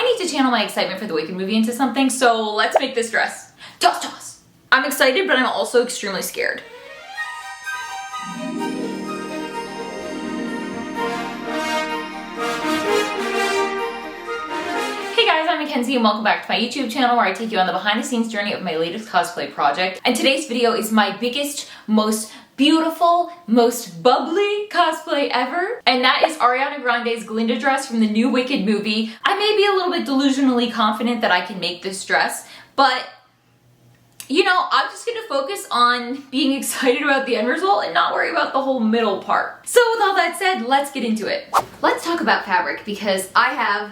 need to channel my excitement for the Wicked movie into something, so let's make this dress. Toss, toss! I'm excited, but I'm also extremely scared. Hey guys, I'm Kenz and welcome back to my YouTube channel where I take you on the behind the scenes journey of my latest cosplay project. And today's video is my biggest, most beautiful, most bubbly cosplay ever. And that is Ariana Grande's Glinda dress from the new Wicked movie. I may be a little bit delusionally confident that I can make this dress, but you know, I'm just gonna focus on being excited about the end result and not worry about the whole middle part. So with all that said, let's get into it. Let's talk about fabric because I have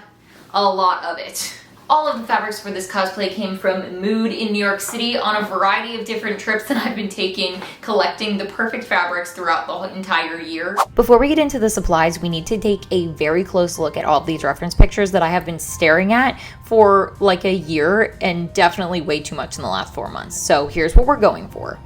a lot of it. All of the fabrics for this cosplay came from Mood in New York City on a variety of different trips that I've been taking, collecting the perfect fabrics throughout the whole entire year. Before we get into the supplies, we need to take a very close look at all of these reference pictures that I have been staring at for like a year and definitely way too much in the last 4 months. So here's what we're going for.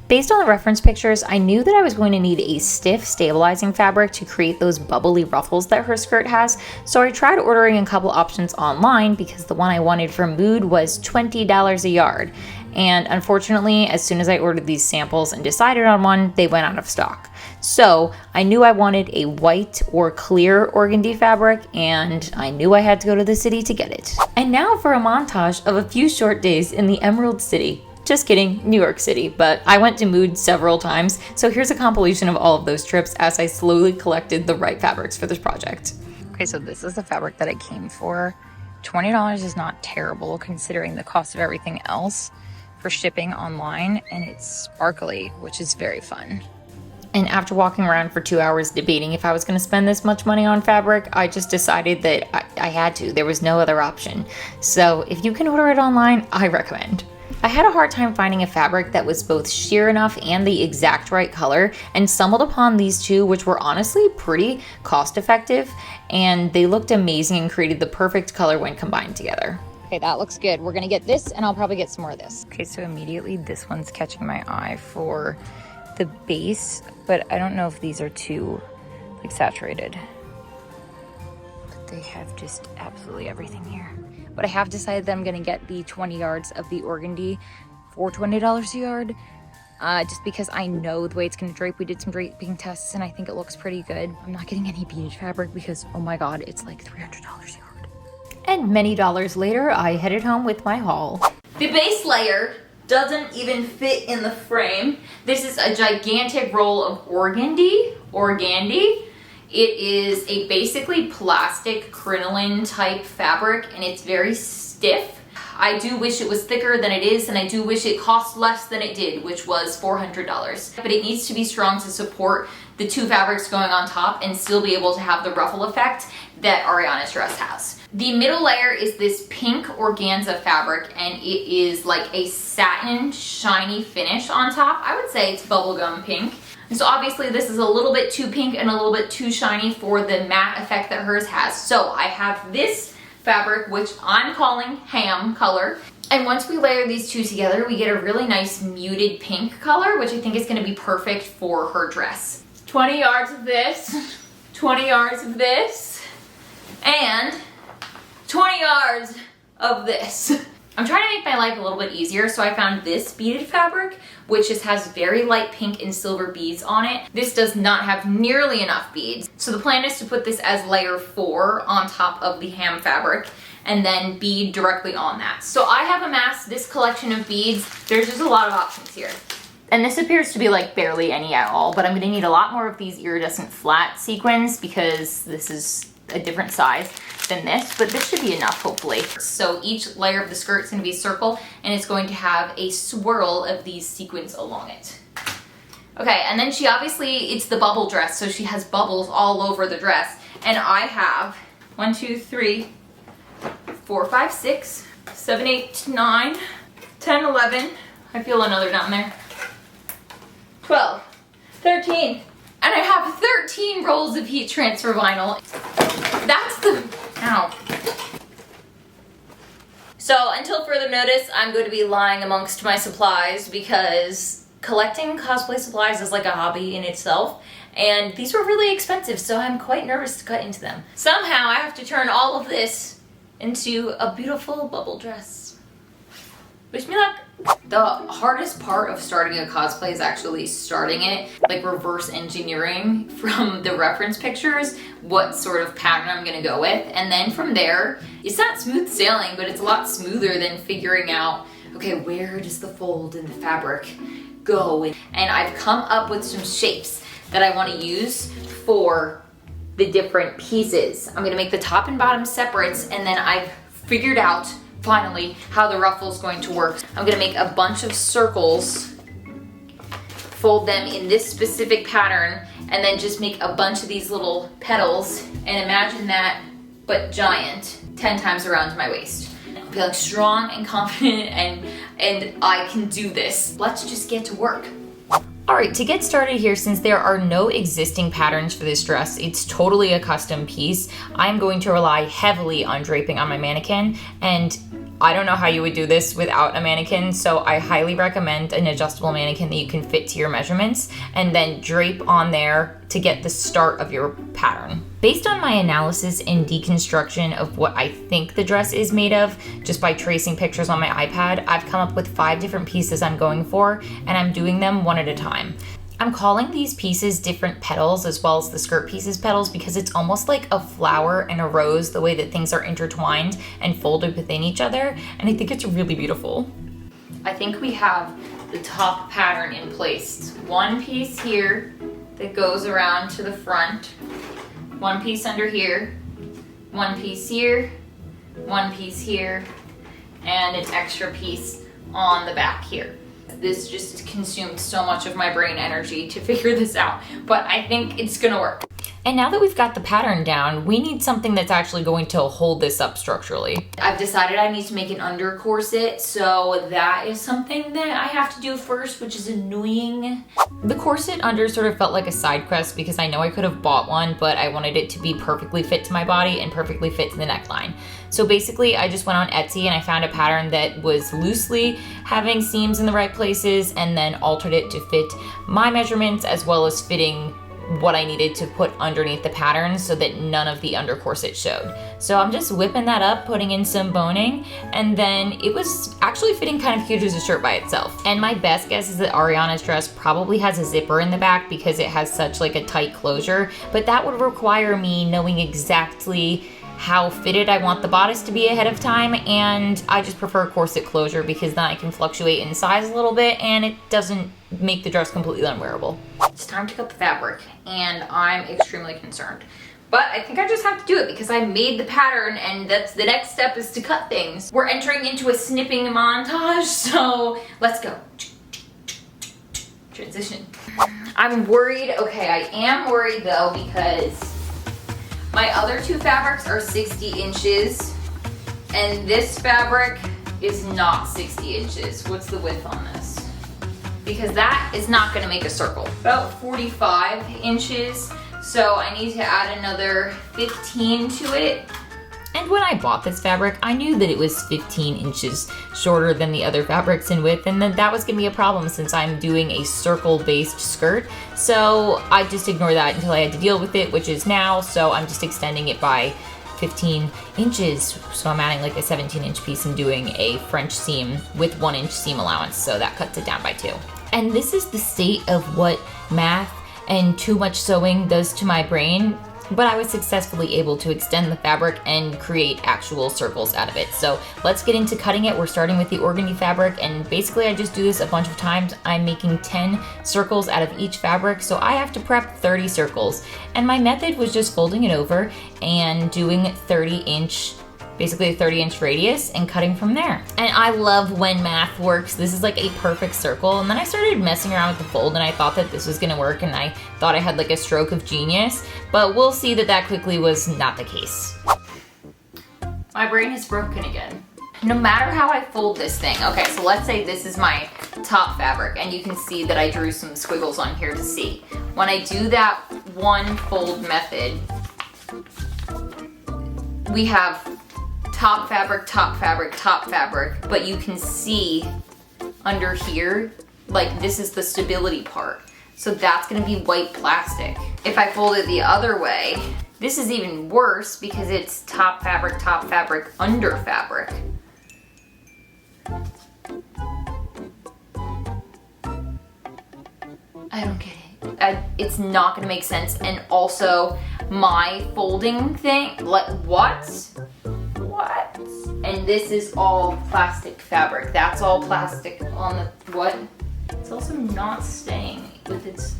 Based on the reference pictures, I knew that I was going to need a stiff, stabilizing fabric to create those bubbly ruffles that her skirt has, so I tried ordering a couple options online because the one I wanted from Mood was $20 a yard. And unfortunately, as soon as I ordered these samples and decided on one, they went out of stock. So I knew I wanted a white or clear organdy fabric, and I knew I had to go to the city to get it. And now for a montage of a few short days in the Emerald City. Just kidding, New York City, but I went to Mood several times, so here's a compilation of all of those trips as I slowly collected the right fabrics for this project. Okay, so this is the fabric that I came for. $20 is not terrible considering the cost of everything else for shipping online, and it's sparkly, which is very fun. And after walking around for 2 hours debating if I was going to spend this much money on fabric, I just decided that I had to. There was no other option. So if you can order it online, I recommend. I had a hard time finding a fabric that was both sheer enough and the exact right color, and stumbled upon these two, which were honestly pretty cost effective, and they looked amazing and created the perfect color when combined together. Okay, that looks good. We're gonna get this, and I'll probably get some more of this. Okay, so immediately this one's catching my eye for the base, but I don't know if these are too like saturated. But they have just absolutely everything here. But I have decided that I'm gonna get the 20 yards of the organdy for $20 a yard, just because I know the way it's gonna drape. We did some draping tests and I think it looks pretty good. I'm not getting any beaded fabric because, oh my God, it's like $300 a yard. And many dollars later, I headed home with my haul. The base layer doesn't even fit in the frame. This is a gigantic roll of organdy. It is a basically plastic crinoline type fabric and it's very stiff. I do wish it was thicker than it is, and I do wish it cost less than it did, which was $400. But it needs to be strong to support the two fabrics going on top and still be able to have the ruffle effect that Ariana's dress has. The middle layer is this pink organza fabric and it is like a satin shiny finish on top. I would say it's bubblegum pink. So obviously this is a little bit too pink and a little bit too shiny for the matte effect that hers has. So I have this fabric, which I'm calling ham color. And once we layer these two together, we get a really nice muted pink color, which I think is gonna be perfect for her dress. 20 yards of this, 20 yards of this, and 20 yards of this. I'm trying to make my life a little bit easier, so I found this beaded fabric, which just has very light pink and silver beads on it. This does not have nearly enough beads. So the plan is to put this as layer 4 on top of the ham fabric and then bead directly on that. So I have amassed this collection of beads. There's just a lot of options here. And this appears to be like barely any at all, but I'm gonna need a lot more of these iridescent flat sequins because this is a different size than this, but this should be enough hopefully. So each layer of the skirt is going to be a circle and it's going to have a swirl of these sequins along it. Okay, and then she obviously, it's the bubble dress, so she has bubbles all over the dress. And I have 1, 2, 3, 4, 5, 6, 7, 8, 9, 10, 11. I feel another down there. 12, 13. And I have 13 rolls of heat transfer vinyl. That's the, ow. So until further notice, I'm going to be lying amongst my supplies because collecting cosplay supplies is like a hobby in itself. And these were really expensive, so I'm quite nervous to cut into them. Somehow I have to turn all of this into a beautiful bubble dress. Wish me luck. The hardest part of starting a cosplay is actually starting it, like reverse engineering from the reference pictures what sort of pattern I'm gonna go with. And then from there, it's not smooth sailing, but it's a lot smoother than figuring out, okay, where does the fold in the fabric go? And I've come up with some shapes that I wanna use for the different pieces. I'm gonna make the top and bottom separates, and then I've figured out finally how the ruffle is going to work. I'm gonna make a bunch of circles, fold them in this specific pattern, and then just make a bunch of these little petals, and imagine that, but giant, 10 times around my waist. I'm feeling strong and confident, and I can do this. Let's just get to work. Alright, to get started here, since there are no existing patterns for this dress, it's totally a custom piece, I'm going to rely heavily on draping on my mannequin, and I don't know how you would do this without a mannequin, so I highly recommend an adjustable mannequin that you can fit to your measurements, and then drape on there to get the start of your pattern. Based on my analysis and deconstruction of what I think the dress is made of, just by tracing pictures on my iPad, I've come up with 5 different pieces I'm going for, and I'm doing them one at a time. I'm calling these pieces different petals as well as the skirt pieces petals because it's almost like a flower and a rose, the way that things are intertwined and folded within each other, and I think it's really beautiful. I think we have the top pattern in place. One piece here that goes around to the front, one piece under here, one piece here, one piece here, and an extra piece on the back here. This just consumed so much of my brain energy to figure this out, but I think it's gonna work. And now that we've got the pattern down, we need something that's actually going to hold this up structurally. I've decided I need to make an under corset, so that is something that I have to do first, which is annoying. The corset under sort of felt like a side quest because I know I could have bought one, but I wanted it to be perfectly fit to my body and perfectly fit to the neckline. So basically I just went on Etsy and I found a pattern that was loosely having seams in the right places and then altered it to fit my measurements as well as fitting what I needed to put underneath the pattern so that none of the under corset showed. So I'm just whipping that up, putting in some boning, and then it was actually fitting kind of cute as a shirt by itself. And my best guess is that Ariana's dress probably has a zipper in the back because it has such like a tight closure, but that would require me knowing exactly how fitted I want the bodice to be ahead of time, and I just prefer corset closure because then I can fluctuate in size a little bit and it doesn't make the dress completely unwearable. It's time to cut the fabric and I'm extremely concerned. But I think I just have to do it because I made the pattern and that's the next step is to cut things. We're entering into a snipping montage, so let's go. Transition. I'm worried, okay, I am worried though because my other 2 fabrics are 60 inches and this fabric is not 60 inches. What's the width on this? Because that is not gonna make a circle. About 45 inches. So I need to add another 15 to it. And when I bought this fabric, I knew that it was 15 inches shorter than the other fabrics in width, and that was gonna be a problem since I'm doing a circle-based skirt. So I just ignored that until I had to deal with it, which is now, so I'm just extending it by 15 inches. So I'm adding like a 17-inch piece and doing a French seam with 1-inch seam allowance, so that cuts it down by 2. And this is the state of what math and too much sewing does to my brain, but I was successfully able to extend the fabric and create actual circles out of it. So let's get into cutting it. We're starting with the organdy fabric, and basically I just do this a bunch of times. I'm making 10 circles out of each fabric, so I have to prep 30 circles. And my method was just folding it over and doing 30-inch, basically a 30-inch radius and cutting from there. And I love when math works. This is like a perfect circle. And then I started messing around with the fold and I thought that this was gonna work and I thought I had like a stroke of genius, but we'll see that that quickly was not the case. My brain is broken again. No matter how I fold this thing, okay, so let's say this is my top fabric and you can see that I drew some squiggles on here to see. When I do that one fold method, we have top fabric, top fabric, top fabric, but you can see under here, like this is the stability part. So that's gonna be white plastic. If I fold it the other way, This is even worse because it's top fabric, under fabric. I don't get it. It's not gonna make sense. And also my folding thing, like what? What? And this is all plastic fabric. That's all plastic on the, what? It's also not staying with it's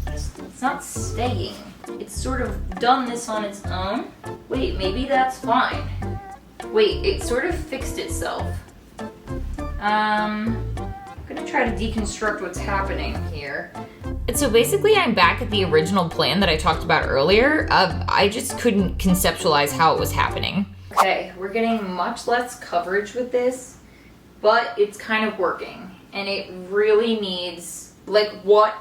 not staying. It's sort of done this on its own. Wait, maybe that's fine. Wait, it sort of fixed itself. I'm gonna try to deconstruct what's happening here. And so basically I'm back at the original plan that I talked about earlier. I just couldn't conceptualize how it was happening. Okay, we're getting much less coverage with this, but it's kind of working. And it really needs, like what?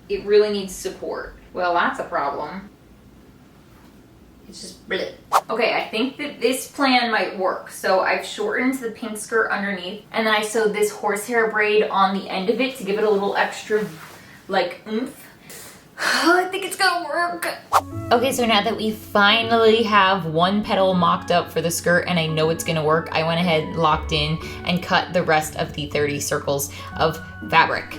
It really needs support. Well, that's a problem. It's just bleh. Okay, I think that this plan might work. So I've shortened the pink skirt underneath, and then I sewed this horsehair braid on the end of it to give it a little extra, like, oomph. I think it's gonna work. Okay, so now that we finally have one petal mocked up for the skirt and I know it's gonna work, I went ahead, locked in, and cut the rest of the 30 circles of fabric.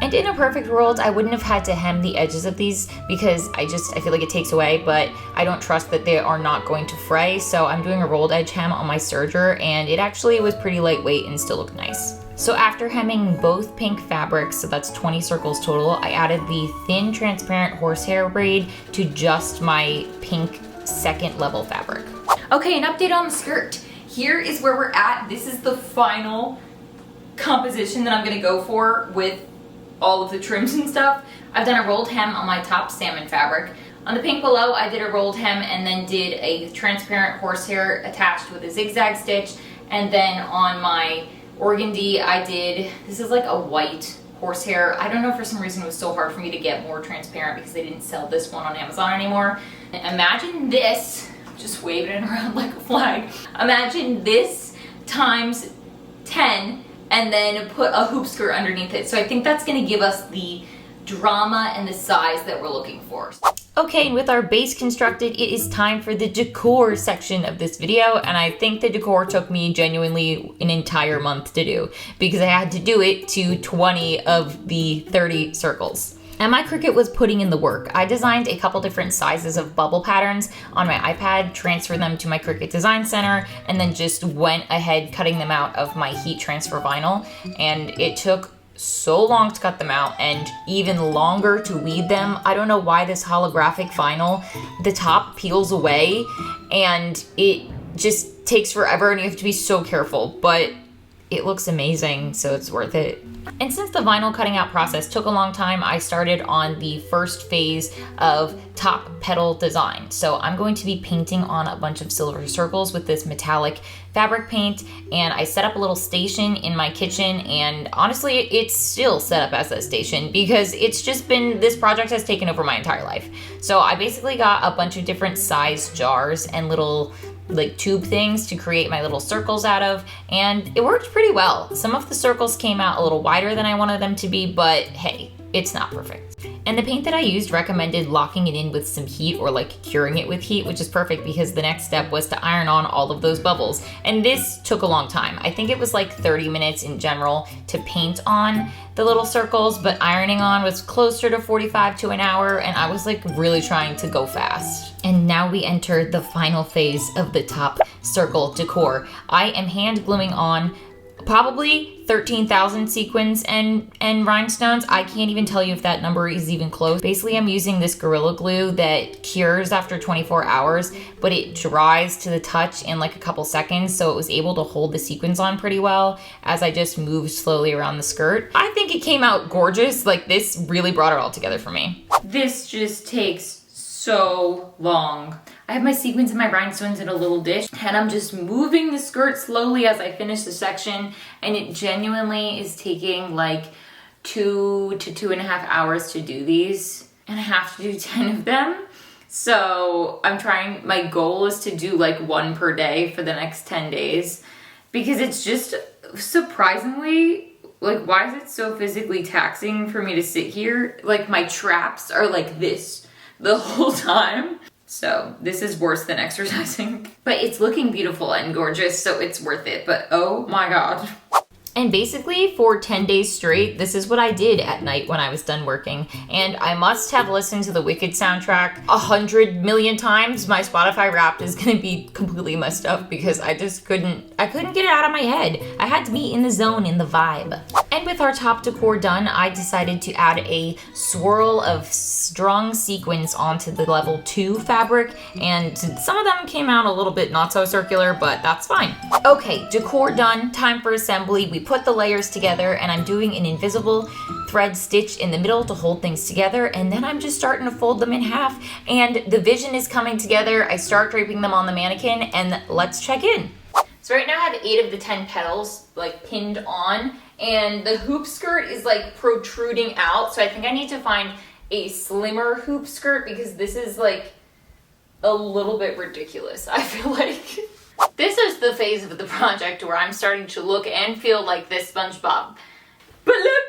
And in a perfect world, I wouldn't have had to hem the edges of these because I feel like it takes away, but I don't trust that they are not going to fray, so I'm doing a rolled edge hem on my serger, and it actually was pretty lightweight and still looked nice. So after hemming both pink fabrics, so that's 20 circles total, I added the thin transparent horsehair braid to just my pink second level fabric. Okay, an update on the skirt. Here is where we're at. This is the final composition that I'm gonna go for with all of the trims and stuff. I've done a rolled hem on my top salmon fabric. On the pink below, I did a rolled hem and then did a transparent horsehair attached with a zigzag stitch. And then on my organdy, I did, this is like a white horsehair. I don't know, for some reason it was so hard for me to get more transparent because they didn't sell this one on Amazon anymore. Imagine this, just waving it around like a flag. Imagine this times 10 and then put a hoop skirt underneath it. So I think that's gonna give us the drama and the size that we're looking for. Okay, and with our base constructed, it is time for the decor section of this video, and I think the decor took me genuinely an entire month to do because I had to do it to 20 of the 30 circles. And my Cricut was putting in the work. I designed a couple different sizes of bubble patterns on my iPad, transferred them to my Cricut Design Center, and then just went ahead cutting them out of my heat transfer vinyl. And it took so long to cut them out and even longer to weed them. I don't know why this holographic vinyl, the top peels away and it just takes forever and you have to be so careful, but it looks amazing, so it's worth it. And since the vinyl cutting out process took a long time, I started on the first phase of top petal design. So I'm going to be painting on a bunch of silver circles with this metallic fabric paint, and I set up a little station in my kitchen, and honestly, it's still set up as a station because it's just been, this project has taken over my entire life. So I basically got a bunch of different size jars and little like tube things to create my little circles out of, and it worked pretty well. Some of the circles came out a little wider than I wanted them to be, but hey, it's not perfect. And the paint that I used recommended locking it in with some heat or like curing it with heat, which is perfect because the next step was to iron on all of those bubbles. And this took a long time. I think it was like 30 minutes in general to paint on the little circles, but ironing on was closer to 45 to an hour, and I was like really trying to go fast. And now we enter the final phase of the top circle decor. I am hand gluing on probably 13,000 sequins and rhinestones. I can't even tell you if that number is even close. Basically, I'm using this Gorilla Glue that cures after 24 hours, but it dries to the touch in like a couple seconds, so it was able to hold the sequins on pretty well as I just moved slowly around the skirt. I think it came out gorgeous. Like, this really brought it all together for me. This just takes so long. I have my sequins and my rhinestones in a little dish, and I'm just moving the skirt slowly as I finish the section, and it genuinely is taking like 2 to 2.5 hours to do these, and I have to do 10 of them. So I'm trying, my goal is to do like 1 per day for the next 10 days because it's just surprisingly, like, why is it so physically taxing for me to sit here? Like, my traps are like this the whole time. So this is worse than exercising. But it's looking beautiful and gorgeous, so it's worth it. But oh my god. And basically, for 10 days straight, this is what I did at night when I was done working. And I must have listened to the Wicked soundtrack 100 million times. My Spotify Wrapped is gonna be completely messed up because I couldn't get it out of my head. I had to be in the zone, in the vibe. And with our top decor done, I decided to add a swirl of strung sequins onto the level 2 fabric. And some of them came out a little bit not so circular, but that's fine. Okay, decor done, time for assembly. We put the layers together and I'm doing an invisible thread stitch in the middle to hold things together, and then I'm just starting to fold them in half and the vision is coming together. I start draping them on the mannequin and let's check in. So right now I have 8 of the 10 petals like pinned on, and the hoop skirt is like protruding out, so I think I need to find a slimmer hoop skirt because this is like a little bit ridiculous, I feel like. This is the phase of the project where I'm starting to look and feel like this SpongeBob. But look,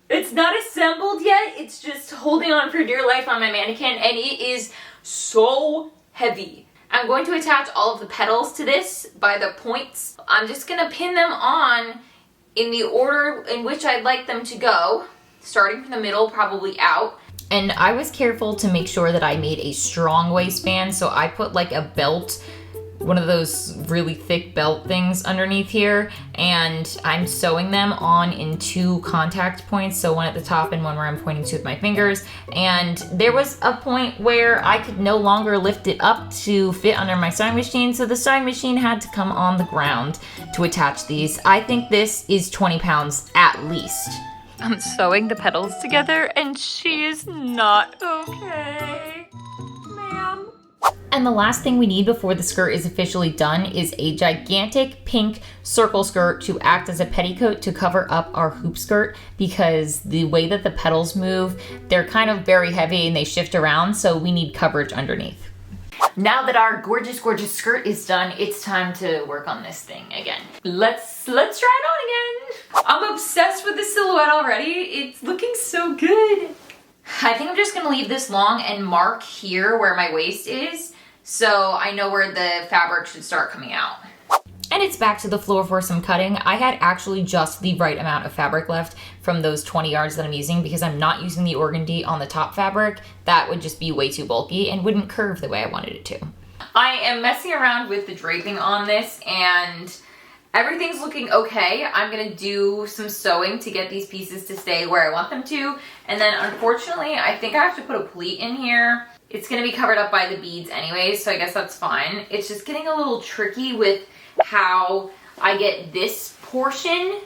it's not assembled yet. It's just holding on for dear life on my mannequin, and it is so heavy. I'm going to attach all of the petals to this by the points. I'm just gonna pin them on in the order in which I'd like them to go, starting from the middle, probably out. And I was careful to make sure that I made a strong waistband, so I put like a belt, one of those really thick belt things underneath here, and I'm sewing them on in 2 contact points, so one at the top and one where I'm pointing to with my fingers. And there was a point where I could no longer lift it up to fit under my sewing machine, so the sewing machine had to come on the ground to attach these. I think this is 20 pounds at least. I'm sewing the petals together and she is not okay, ma'am. And the last thing we need before the skirt is officially done is a gigantic pink circle skirt to act as a petticoat to cover up our hoop skirt, because the way that the petals move, they're kind of very heavy and they shift around, so we need coverage underneath. Now that our gorgeous, gorgeous skirt is done, it's time to work on this thing again. Let's try it on again. I'm obsessed with the silhouette already. It's looking so good. I think I'm just gonna leave this long and mark here where my waist is, so I know where the fabric should start coming out. And it's back to the floor for some cutting. I had actually just the right amount of fabric left from those 20 yards that I'm using because I'm not using the organdy on the top fabric. That would just be way too bulky and wouldn't curve the way I wanted it to. I am messing around with the draping on this and everything's looking okay. I'm gonna do some sewing to get these pieces to stay where I want them to. And then unfortunately, I think I have to put a pleat in here. It's gonna be covered up by the beads anyway, so I guess that's fine. It's just getting a little tricky with how I get this portion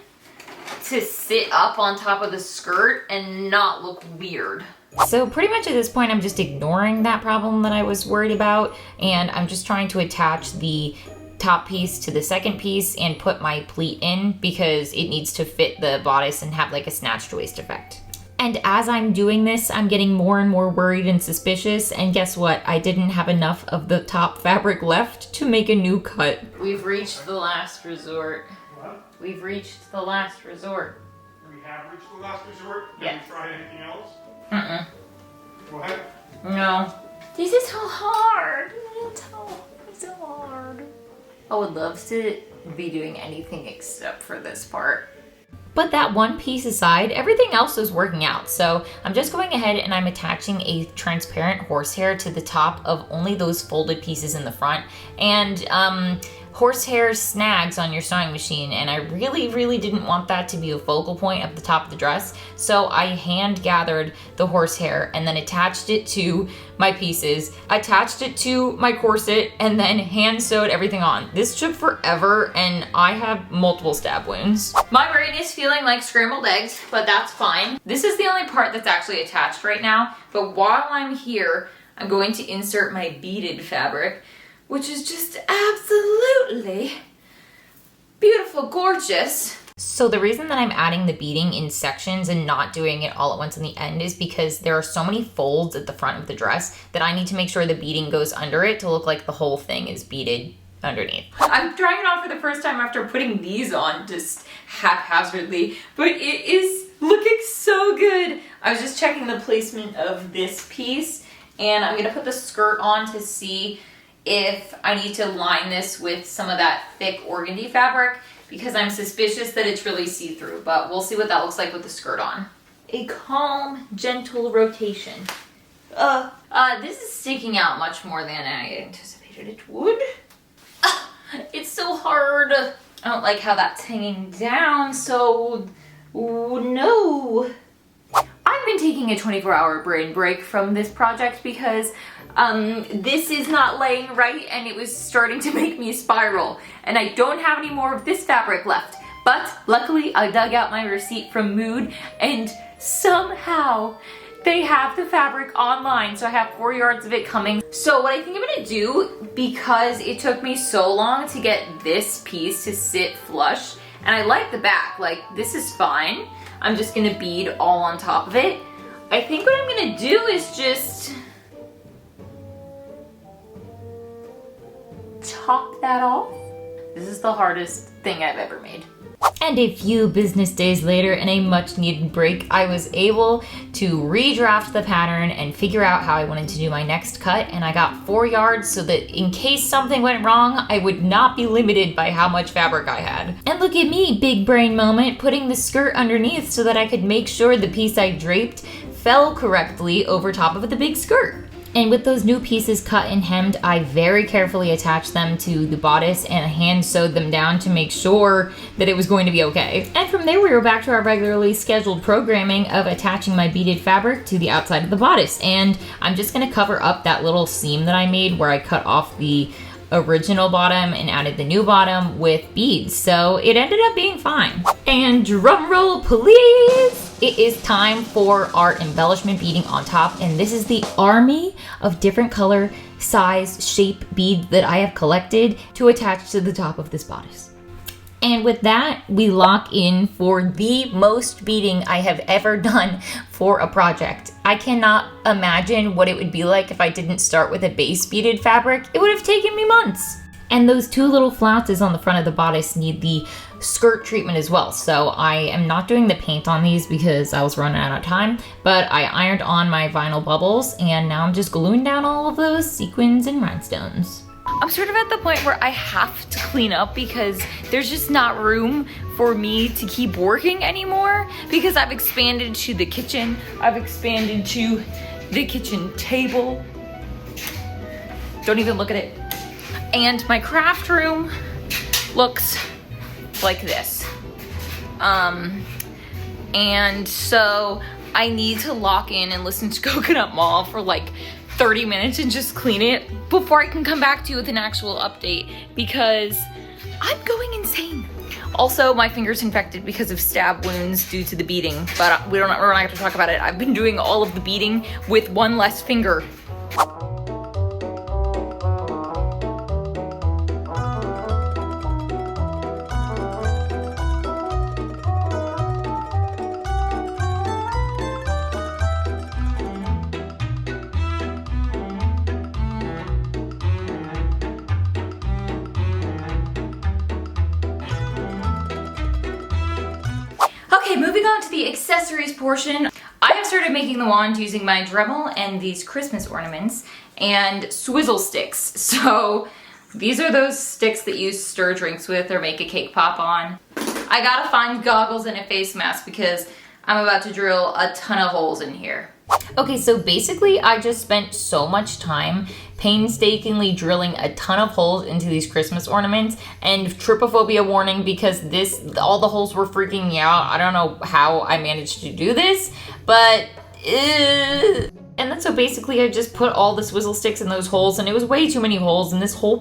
to sit up on top of the skirt and not look weird. So pretty much at this point, I'm just ignoring that problem that I was worried about, and I'm just trying to attach the top piece to the second piece and put my pleat in because it needs to fit the bodice and have like a snatched waist effect. And as I'm doing this, I'm getting more and more worried and suspicious, and guess what? I didn't have enough of the top fabric left to make a new cut. We've reached the last resort. What? We've reached the last resort. We have reached the last resort? Yeah. Have you tried anything else? Mm-mm. What? No. This is so hard. It's so hard. I would love to be doing anything except for this part. But that one piece aside, everything else is working out. So I'm just going ahead and I'm attaching a transparent horsehair to the top of only those folded pieces in the front. And horsehair snags on your sewing machine, and I really, really didn't want that to be a focal point of the top of the dress. So I hand gathered the horsehair and then attached it to my pieces, attached it to my corset, and then hand sewed everything on. This took forever and I have multiple stab wounds. My brain is feeling like scrambled eggs, but that's fine. This is the only part that's actually attached right now, but while I'm here, I'm going to insert my beaded fabric, which is just absolutely beautiful, gorgeous. So the reason that I'm adding the beading in sections and not doing it all at once in the end is because there are so many folds at the front of the dress that I need to make sure the beading goes under it to look like the whole thing is beaded underneath. I'm trying it on for the first time after putting these on just haphazardly, but it is looking so good. I was just checking the placement of this piece, And I'm gonna put the skirt on to see if I need to line this with some of that thick organdy fabric, because I'm suspicious that it's really see-through, but we'll see what that looks like with the skirt on. A calm, gentle rotation. This is sticking out much more than I anticipated it would. It's so hard. I don't like how that's hanging down, so no. I've been taking a 24-hour brain break from this project because this is not laying right and it was starting to make me spiral. And I don't have any more of this fabric left. But luckily I dug out my receipt from Mood and somehow they have the fabric online. So I have 4 yards of it coming. So what I think I'm gonna do, because it took me so long to get this piece to sit flush, and I like the back, like this is fine. I'm just gonna bead all on top of it. I think what I'm gonna do is just top that off. This is the hardest thing I've ever made. And a few business days later, in a much needed break, I was able to redraft the pattern and figure out how I wanted to do my next cut. And I got 4 yards so that in case something went wrong, I would not be limited by how much fabric I had. And look at me, big brain moment, putting the skirt underneath so that I could make sure the piece I draped fell correctly over top of the big skirt. And with those new pieces cut and hemmed, I very carefully attached them to the bodice and hand sewed them down to make sure that it was going to be okay. And from there we were back to our regularly scheduled programming of attaching my beaded fabric to the outside of the bodice. And I'm just gonna cover up that little seam that I made where I cut off the original bottom and added the new bottom with beads. So it ended up being fine. And drum roll please! It is time for our embellishment beading on top, and this is the army of different color, size, shape beads that I have collected to attach to the top of this bodice. And with that, we lock in for the most beading I have ever done for a project. I cannot imagine what it would be like if I didn't start with a base beaded fabric. It would have taken me months. And those 2 little flounces on the front of the bodice need the skirt treatment as well. So I am not doing the paint on these because I was running out of time, but I ironed on my vinyl bubbles and now I'm just gluing down all of those sequins and rhinestones. I'm sort of at the point where I have to clean up because there's just not room for me to keep working anymore because I've expanded to the kitchen, I've expanded to the kitchen table. Don't even look at it. And my craft room looks like this. And so I need to lock in and listen to Coconut Mall for like 30 minutes and just clean it before I can come back to you with an actual update because I'm going insane. Also, my finger's infected because of stab wounds due to the beading, but we're not going to talk about it. I've been doing all of the beading with one less finger. Okay, moving on to the accessories portion. I have started making the wand using my Dremel and these Christmas ornaments and swizzle sticks. So these are those sticks that you stir drinks with or make a cake pop on. I gotta find goggles and a face mask because I'm about to drill a ton of holes in here. Okay, so basically I just spent so much time painstakingly drilling a ton of holes into these Christmas ornaments, and trypophobia warning because all the holes were freaking me out. I don't know how I managed to do this, but and then so basically I just put all the swizzle sticks in those holes and it was way too many holes, and this whole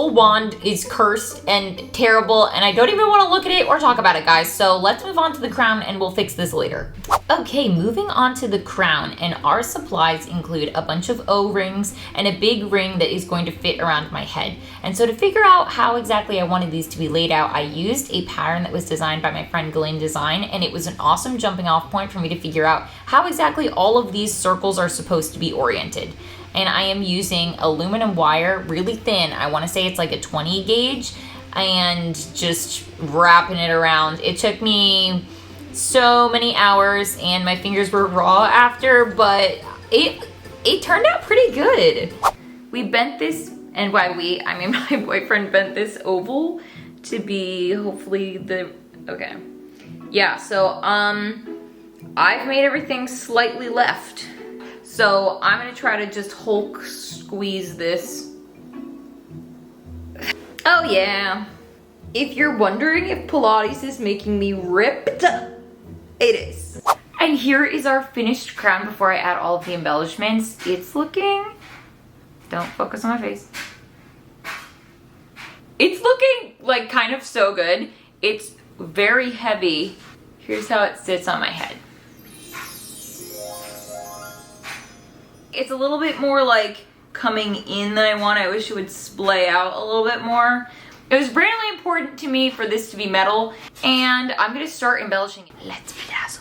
wand is cursed and terrible and I don't even want to look at it or talk about it, guys. So let's move on to the crown and we'll fix this later. Okay, moving on to the crown, and our supplies include a bunch of O-rings and a big ring that is going to fit around my head. And so to figure out how exactly I wanted these to be laid out, I used a pattern that was designed by my friend Glinda, and it was an awesome jumping off point for me to figure out how exactly all of these circles are supposed to be oriented. And I am using aluminum wire, really thin. I want to say it's like a 20 gauge, and just wrapping it around. It took me so many hours and my fingers were raw after, but it turned out pretty good. We bent this, and by we, I mean my boyfriend bent this oval to be hopefully okay. Yeah, so I've made everything slightly left. So I'm gonna try to just Hulk squeeze this. Oh yeah. If you're wondering if Pilates is making me ripped, it is. And here is our finished crown before I add all of the embellishments. It's looking, don't focus on my face. It's looking like kind of so good. It's very heavy. Here's how it sits on my head. It's a little bit more like coming in than I want. I wish it would splay out a little bit more. It was really important to me for this to be metal, and I'm gonna start embellishing it. Let's bedazzle.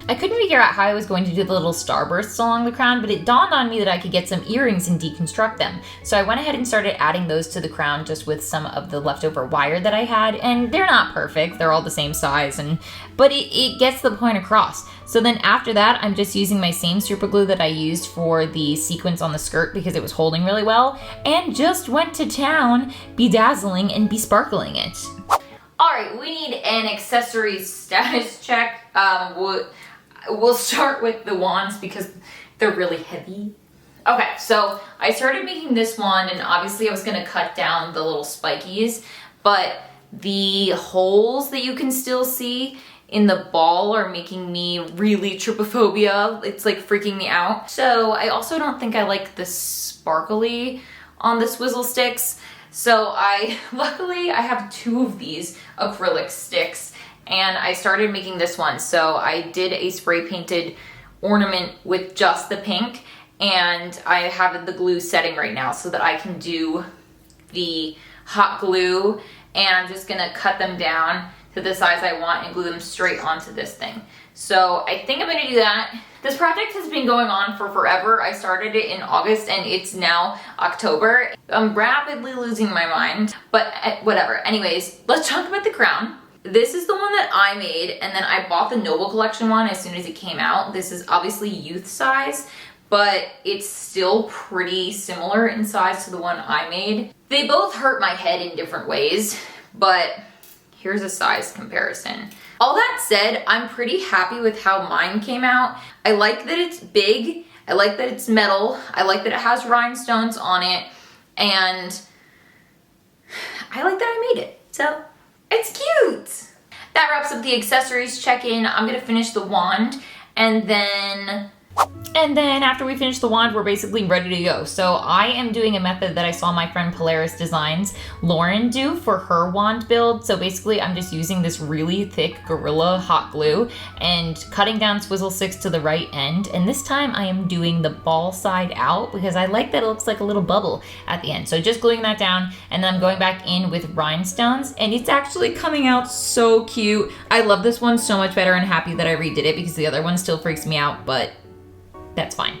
I couldn't figure out how I was going to do the little starbursts along the crown, but it dawned on me that I could get some earrings and deconstruct them. So I went ahead and started adding those to the crown just with some of the leftover wire that I had, and they're not perfect, they're all the same size, but it gets the point across. So then after that, I'm just using my same super glue that I used for the sequins on the skirt because it was holding really well, and just went to town bedazzling and besparkling it. All right, we need an accessories status check. We'll start with the wands because they're really heavy. Okay, so I started making this wand, and obviously I was gonna cut down the little spikies, but the holes that you can still see in the ball are making me really trypophobia. It's like freaking me out. So I also don't think I like the sparkly on the swizzle sticks. So luckily I have 2 of these acrylic sticks, and I started making this one. So I did a spray painted ornament with just the pink, and I have the glue setting right now so that I can do the hot glue, and I'm just gonna cut them down to the size I want and glue them straight onto this thing. So I think I'm gonna do that. This project has been going on for forever. I started it in August and it's now October. I'm rapidly losing my mind, but whatever. Anyways, let's talk about the crown. This is the one that I made, and then I bought the Noble Collection one as soon as it came out. This is obviously youth size, but it's still pretty similar in size to the one I made. They both hurt my head in different ways, but here's a size comparison. All that said, I'm pretty happy with how mine came out. I like that it's big. I like that it's metal. I like that it has rhinestones on it. And I like that I made it. So it's cute. That wraps up the accessories check-in. I'm gonna finish the wand, and then after we finish the wand, we're basically ready to go. So I am doing a method that I saw my friend Polaris Designs, Lauren, do for her wand build. So basically I'm just using this really thick Gorilla hot glue and cutting down swizzle sticks to the right end. And this time I am doing the ball side out because I like that it looks like a little bubble at the end. So just gluing that down, and then I'm going back in with rhinestones, and it's actually coming out so cute. I love this one so much better, and happy that I redid it because the other one still freaks me out, but that's fine.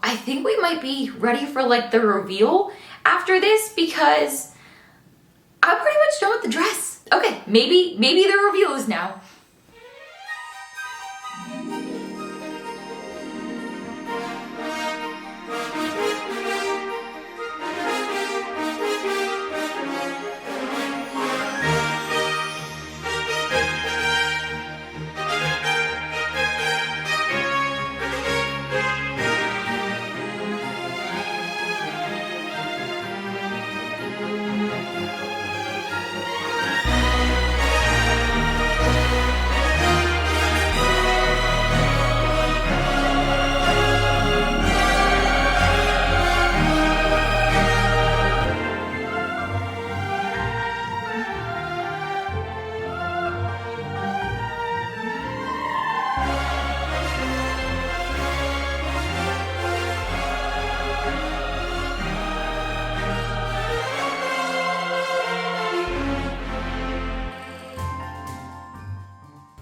I think we might be ready for like the reveal after this because I'm pretty much done with the dress. Okay, maybe the reveal is now.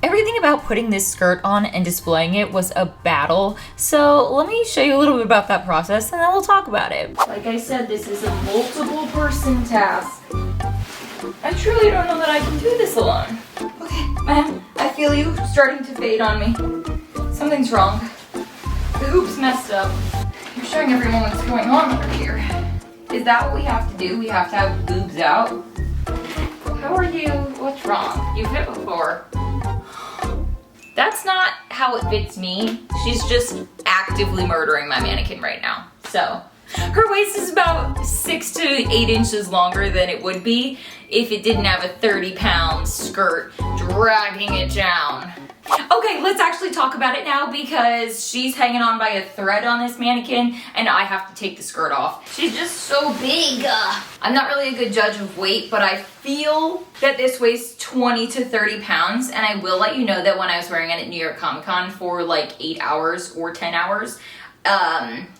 Everything about putting this skirt on and displaying it was a battle, so let me show you a little bit about that process and then we'll talk about it. Like I said, this is a multiple person task. I truly don't know that I can do this alone. Okay, ma'am, I feel you starting to fade on me. Something's wrong. The hoop's messed up. I'm showing everyone what's going on over here. Is that what we have to do? We have to have boobs out? How are you? What's wrong? You've hit before. That's not how it fits me. She's just actively murdering my mannequin right now. So, her waist is about 6 to 8 inches longer than it would be if it didn't have a 30-pound skirt dragging it down. Okay, let's actually talk about it now because she's hanging on by a thread on this mannequin and I have to take the skirt off. She's just so big. I'm not really a good judge of weight, but I feel that this weighs 20 to 30 pounds, and I will let you know that when I was wearing it at New York Comic Con for like 8 hours or 10 hours,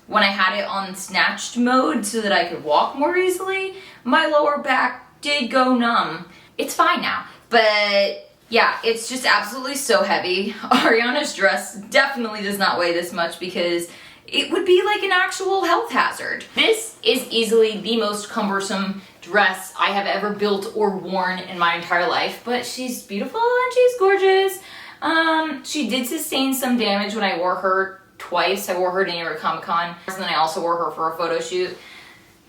when I had it on snatched mode so that I could walk more easily, my lower back did go numb. It's fine now, but yeah, it's just absolutely so heavy. Ariana's dress definitely does not weigh this much because it would be like an actual health hazard. This is easily the most cumbersome dress I have ever built or worn in my entire life, but she's beautiful and she's gorgeous. She did sustain some damage when I wore her twice. I wore her to New York Comic Con, and then I also wore her for a photo shoot.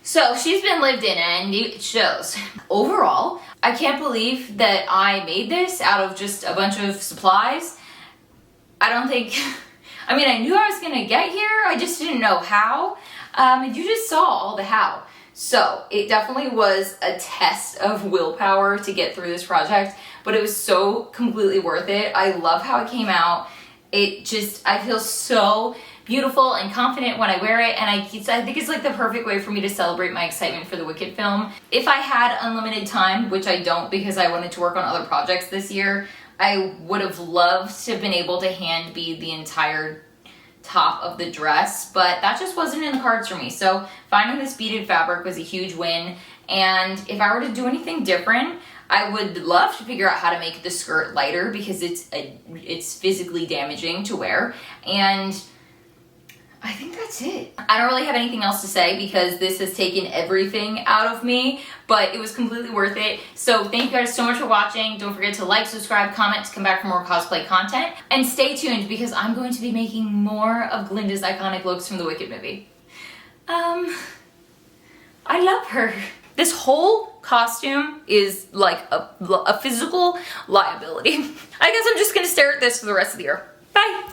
So she's been lived in and it shows. Overall, I can't believe that I made this out of just a bunch of supplies. I don't think, I mean, I knew I was gonna get here, I just didn't know how. And you just saw all the how. So it definitely was a test of willpower to get through this project, but it was so completely worth it. I love how it came out. It just, I feel so beautiful and confident when I wear it, and I think it's like the perfect way for me to celebrate my excitement for the Wicked film. If I had unlimited time, which I don't because I wanted to work on other projects this year, I would have loved to have been able to hand bead the entire top of the dress, but that just wasn't in the cards for me. So finding this beaded fabric was a huge win, and if I were to do anything different, I would love to figure out how to make the skirt lighter because it's physically damaging to wear, and I think that's it. I don't really have anything else to say because this has taken everything out of me, but it was completely worth it. So thank you guys so much for watching. Don't forget to like, subscribe, comment to come back for more cosplay content. And stay tuned because I'm going to be making more of Glinda's iconic looks from the Wicked movie. I love her. This whole costume is like a physical liability. I guess I'm just gonna stare at this for the rest of the year. Bye.